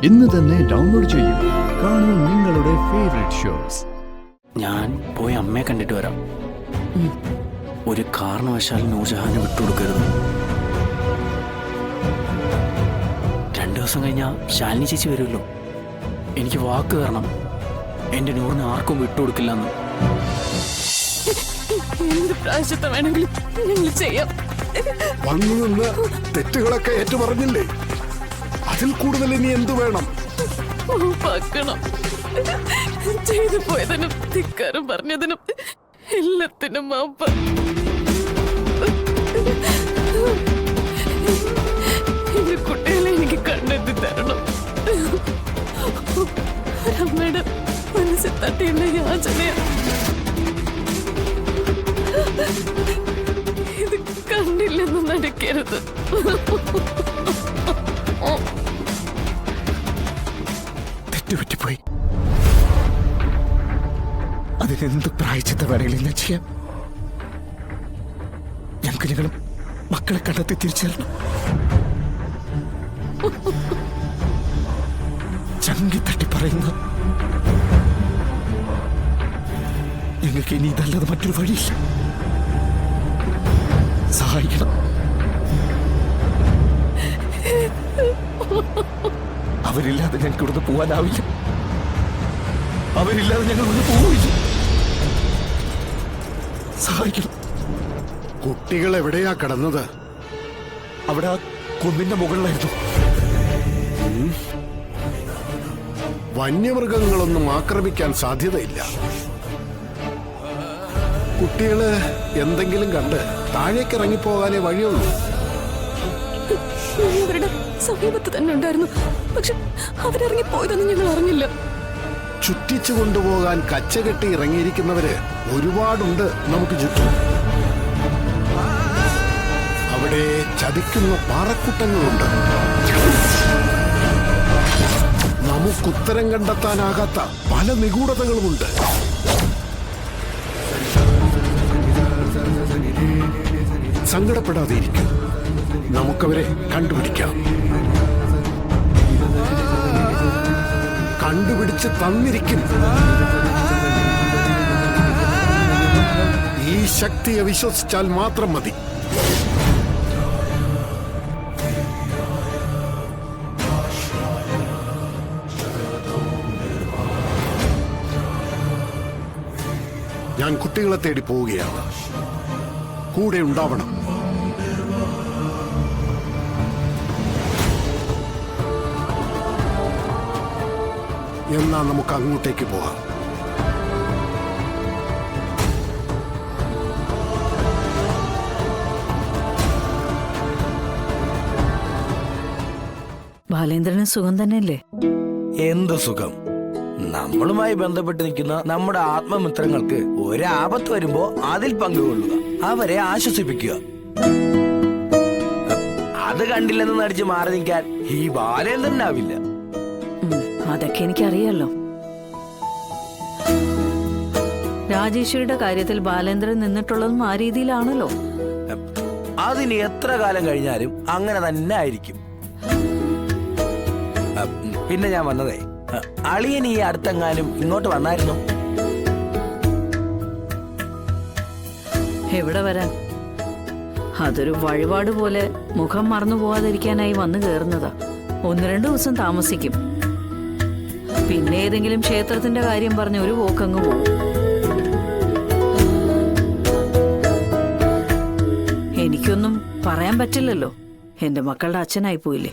ഇന്ന് തന്നെ ഡൗൺലോഡ് ചെയ്യൂ. കാണൂ നിങ്ങളുടെ ഫേവറേറ്റ് ഷോസ്. ഞാൻ പോയി അമ്മയെ കണ്ടിട്ട് വരാം. ഒരു കാരണവശാൽ നൂർജഹാനെ വിട്ടുകൊടുക്കരുത്. 2 ദിവസം കഴിഞ്ഞാൽ ശാലിനി ചേച്ചി വരുമല്ലോ. എനിക്ക് വാക്ക് തരണം, എൻ്റെ നൂറിനെ ആർക്കും വിട്ടുകൊടുക്കില്ല എന്ന്. എന്ത് പ്രായശ്ചിത്തം വേണമെങ്കിലും ഞങ്ങൾ ചെയ്യാം. വന്നു നിന്ന് തെറ്റുകളൊക്കെ ഏറ്റുപറഞ്ഞില്ലേ? അതിൽ കൂടുതൽ ഇനി എന്തു വേണം? പാക്കണം. ചെയ്തു പോയതിനും ധിക്കാരം പറഞ്ഞതിനും എല്ലാത്തിനും മാപ്പ്. എന്റെ കുട്ടികളെ എനിക്ക് കണ്ടെത്തി തരണം. ഒരമ്മയുടെ മനസ്സിൽ തട്ടിയുള്ള യാചനയാണ്. ഇത് കണ്ടില്ലെന്ന് നടക്കരുത്. തെറ്റുപറ്റിപ്പോയി. അതിനെന്ത് പ്രായച്ചിത്ത വേണമെങ്കിലും ഞാൻ ചെയ്യാം. ഞങ്ങൾക്ക് ഞങ്ങളും മക്കളെ കണ്ടെത്തി തിരിച്ചറിയണം. ചങ്കി തട്ടി പറയുന്ന ഞങ്ങൾക്ക് ഇനി ഇതല്ലാതെ മറ്റൊരു വഴിയില്ല. സഹായിക്കണം. അവരില്ലാതെ ഞങ്ങൾക്ക് ഇവിടുന്ന് പോവാനാവില്ല. അവരില്ലാതെ ഞങ്ങൾ ഇവിടുന്ന് പോവില്ല. സഹായിക്കണം. കുട്ടികൾ എവിടെയാ കിടന്നത്? അവിടെ ആ കുന്നിന്റെ മുകളിലായിരുന്നു. വന്യമൃഗങ്ങളൊന്നും ആക്രമിക്കാൻ സാധ്യതയില്ല. കുട്ടികള് എന്തെങ്കിലും കണ്ട് താഴേക്ക് ഇറങ്ങിപ്പോകാനേ വഴിയുള്ളൂ. അവരുടെ സമീപത്ത് തന്നെ ഉണ്ടായിരുന്നു. പക്ഷെ അവരിറങ്ങി പോയതൊന്നും ഞങ്ങൾ അറിഞ്ഞില്ല. ചുറ്റിച്ചു കൊണ്ടുപോകാൻ കച്ചകെട്ടി ഇറങ്ങിയിരിക്കുന്നവര് ഒരുപാടുണ്ട് നമുക്ക് ചുറ്റും. അവിടെ ചതിക്കുന്ന പാറക്കൂട്ടങ്ങളുണ്ട്. നമുക്കുത്തരം കണ്ടെത്താനാകാത്ത പല നിഗൂഢതകളുമുണ്ട്. സങ്കടപ്പെടാതെ ഇരിക്കും. നമുക്കവരെ കണ്ടുപിടിക്കാം. കണ്ടുപിടിച്ച് തന്നിരിക്കും. ഈ ശക്തിയെ വിശ്വസിച്ചാൽ മാത്രം മതി. ഞാൻ കുട്ടികളെ തേടി പോവുകയാണ്. കൂടെ ഉണ്ടാവണം. എന്നാ നമുക്ക് അങ്ങോട്ടേക്ക് പോകാം. ബാലേന്ദ്രന് സുഖം തന്നെയല്ലേ? എന്ത് സുഖം? നമ്മളുമായി ബന്ധപ്പെട്ട് നിൽക്കുന്ന നമ്മുടെ ആത്മമിത്രങ്ങൾക്ക് ഒരാപത്ത് വരുമ്പോ അതിൽ പങ്കുകൊള്ളുക, അവരെ ആശ്വസിപ്പിക്കുക. അത് കണ്ടില്ലെന്ന് നടിച്ച് മാറി നിൽക്കാൻ ഈ ബാലേന്ദ്രനാവില്ല. അതൊക്കെ എനിക്കറിയാലോ. രാജേശ്വരിയുടെ കാര്യത്തിൽ ബാലേന്ദ്രൻ നിന്നിട്ടുള്ളതും ആ രീതിയിലാണല്ലോ. അതിന് എത്ര കാലം കഴിഞ്ഞാലും അങ്ങനെ തന്നെ ആയിരിക്കും. പിന്നെ ഞാൻ വന്നതേ, അളിയൻ ഈ അടുത്തെങ്ങാനും ഇങ്ങോട്ട് വന്നായിരുന്നു? എവിടെ വരാൻ? അതൊരു വഴിപാട് പോലെ മുഖം മറന്നു പോവാതിരിക്കാനായി വന്നു കയറുന്നതാ. 1-2 ദിവസം താമസിക്കും. പിന്നെ ഏതെങ്കിലും ക്ഷേത്രത്തിന്റെ കാര്യം പറഞ്ഞ് ഒരു പോക്കങ്ങ് പോകും. എനിക്കൊന്നും പറയാൻ പറ്റില്ലല്ലോ. എന്റെ മക്കളുടെ അച്ഛനായി പോയില്ലേ.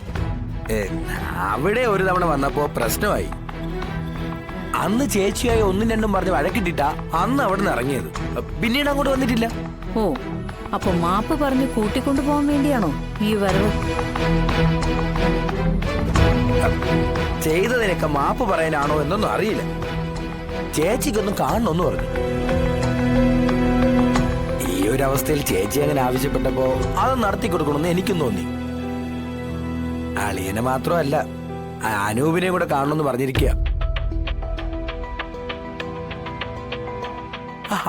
അവിടെ ഒരു തവണ വന്നപ്പോ പ്രശ്നമായി. അന്ന് ചേച്ചിയായി 1-2 പറഞ്ഞ് വഴക്കിട്ടിട്ടാ അന്ന് അവിടെ നിന്ന് ഇറങ്ങിയത്. പിന്നീട് അങ്ങോട്ട് വന്നിട്ടില്ല. ഓ, അപ്പൊ മാപ്പ് പറഞ്ഞ് കൂട്ടിക്കൊണ്ടു പോകാൻ വേണ്ടിയാണോ ഈ വരവ്? ചെയ്തതിനൊക്കെ മാപ്പ് പറയാനാണോ എന്നൊന്നും അറിയില്ല. ചേച്ചിക്കൊന്നും കാണണമെന്ന് പറഞ്ഞു. ഈ ഒരു അവസ്ഥയിൽ ചേച്ചി അങ്ങനെ ആവശ്യപ്പെട്ടപ്പോ അത് നടത്തി കൊടുക്കണമെന്ന് എനിക്കും തോന്നി. അളിയനെ മാത്രമല്ല, അനൂപിനെ കൂടെ കാണണമെന്ന് പറഞ്ഞിരിക്കുക.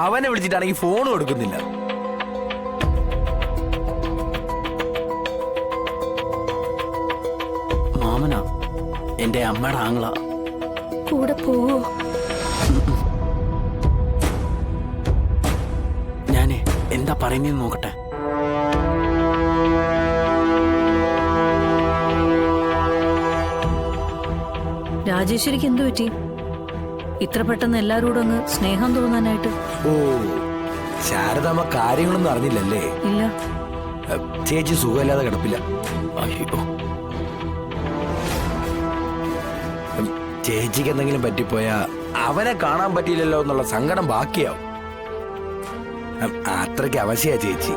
അവനെ വിളിച്ചിട്ടാണെങ്കിൽ ഫോൺ കൊടുക്കുന്നില്ല. മാമനാ? എൻ്റെ അമ്മയുടെ ആങ്ങള. കൂടെ പോവോ? ഞാനേ എന്താ പറയുന്നതെന്ന് നോക്കട്ടെ. രാജേശ്വരിക്ക് എന്തു പറ്റി ഇത്ര പെട്ടെന്ന് എല്ലാരോടും അങ്ങ് സ്നേഹം തോന്നാനായിട്ട്? ഓ, ശാരദാമ്മ കാര്യങ്ങളൊന്നും അറിഞ്ഞില്ലല്ലേ? ഇല്ല. ചേച്ചി സുഖമില്ലാതെ കിടപ്പില്ല. അയ്യോ, ചേച്ചിക്ക് എന്തെങ്കിലും പറ്റിപ്പോയാ അവനെ കാണാൻ പറ്റിയില്ലല്ലോ എന്നുള്ള സങ്കടം ബാക്കിയാവും. അത്രയ്ക്ക് അവശയാ ചേച്ചി.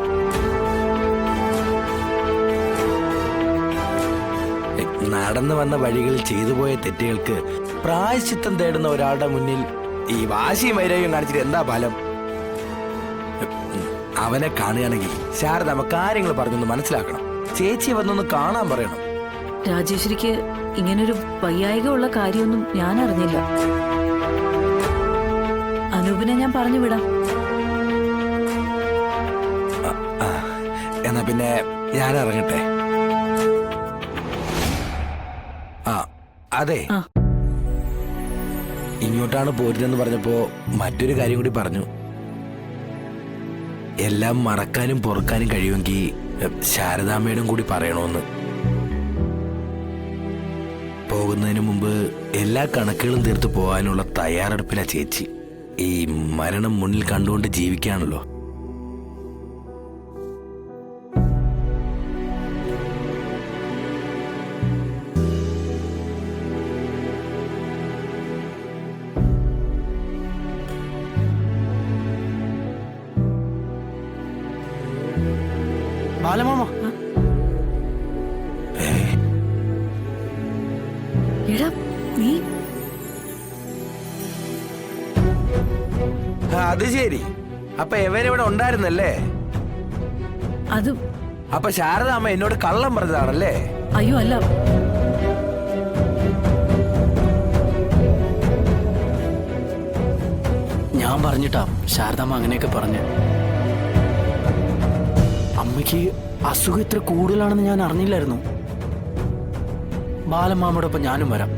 നടന്നു വന്ന വഴികളിൽ ചെയ്തു പോയ തെറ്റുകൾക്ക് പ്രായശ്ചിത്തം തേടുന്ന ഒരാളുടെ മുന്നിൽ ഈ വാശിയും വൈരാഗ്യം കാണിച്ചിട്ട് എന്താ ഫലം? അവനെ കാണുകയാണെങ്കിൽ ശാരദാമ്മ കാര്യങ്ങൾ പറഞ്ഞൊന്ന് മനസ്സിലാക്കണം. ചേച്ചി വന്നൊന്ന് കാണാൻ പറയണം. രാജേശ്വരിക്ക് ഇങ്ങനൊരു വയ്യായികമുള്ള കാര്യമൊന്നും ഞാൻ അറിഞ്ഞില്ല. അനൂപിനെ ഞാൻ പറഞ്ഞു വിടാം. എന്നാ പിന്നെ ഞാൻ ഇറങ്ങട്ടെ. ആ അതെ, ആ. ഇങ്ങോട്ടാണ് പോരുതെന്ന് പറഞ്ഞപ്പോ മറ്റൊരു കാര്യം കൂടി പറഞ്ഞു. എല്ലാം മറക്കാനും പൊറുക്കാനും കഴിയുമെങ്കിൽ ശാരദാമ്മയോടും കൂടി പറയണമെന്ന്. പോകുന്നതിന് മുമ്പ് എല്ലാ കണക്കുകളും തീർത്ത് പോകാനുള്ള തയ്യാറെടുപ്പിലാ ചേച്ചി. ഈ മരണം മുന്നിൽ കണ്ടുകൊണ്ട് ജീവിക്കാണല്ലോ. ബാലമാമ, എടാ നീ അത് ശരി. അപ്പൊ ഇവരിവിടെ ഉണ്ടായിരുന്നല്ലേ? അത് അപ്പൊ ശാരദാമ്മ എന്നോട് കള്ളം പറഞ്ഞതാണല്ലേ? അയ്യോ അല്ല. ഞാൻ പറഞ്ഞിട്ടാ ശാരദാമ്മ അങ്ങനെയൊക്കെ പറഞ്ഞു. അമ്മയ്ക്ക് അസുഖം ഇത്ര കൂടുതലാണെന്ന് ഞാൻ അറിഞ്ഞില്ലായിരുന്നു. ബാലമാമയോടൊപ്പം ഞാനും വരാം.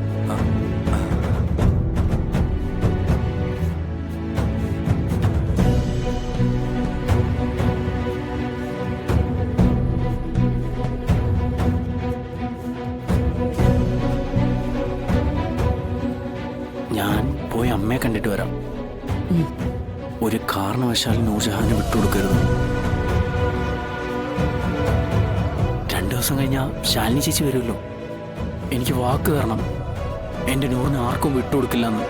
ഞാൻ പോയി അമ്മയെ കണ്ടിട്ട് വരാം. ഒരു കാരണവശാലും നൂർജഹാനെ വിട്ടുകൊടുക്കരുത്. 2 ദിവസം കഴിഞ്ഞാൽ ശാലിനി ചേച്ചി വരുമല്ലോ. എനിക്ക് വാക്ക് തരണം, എൻ്റെ നൂറിനെ ആർക്കും വിട്ടുകൊടുക്കില്ലെന്ന്.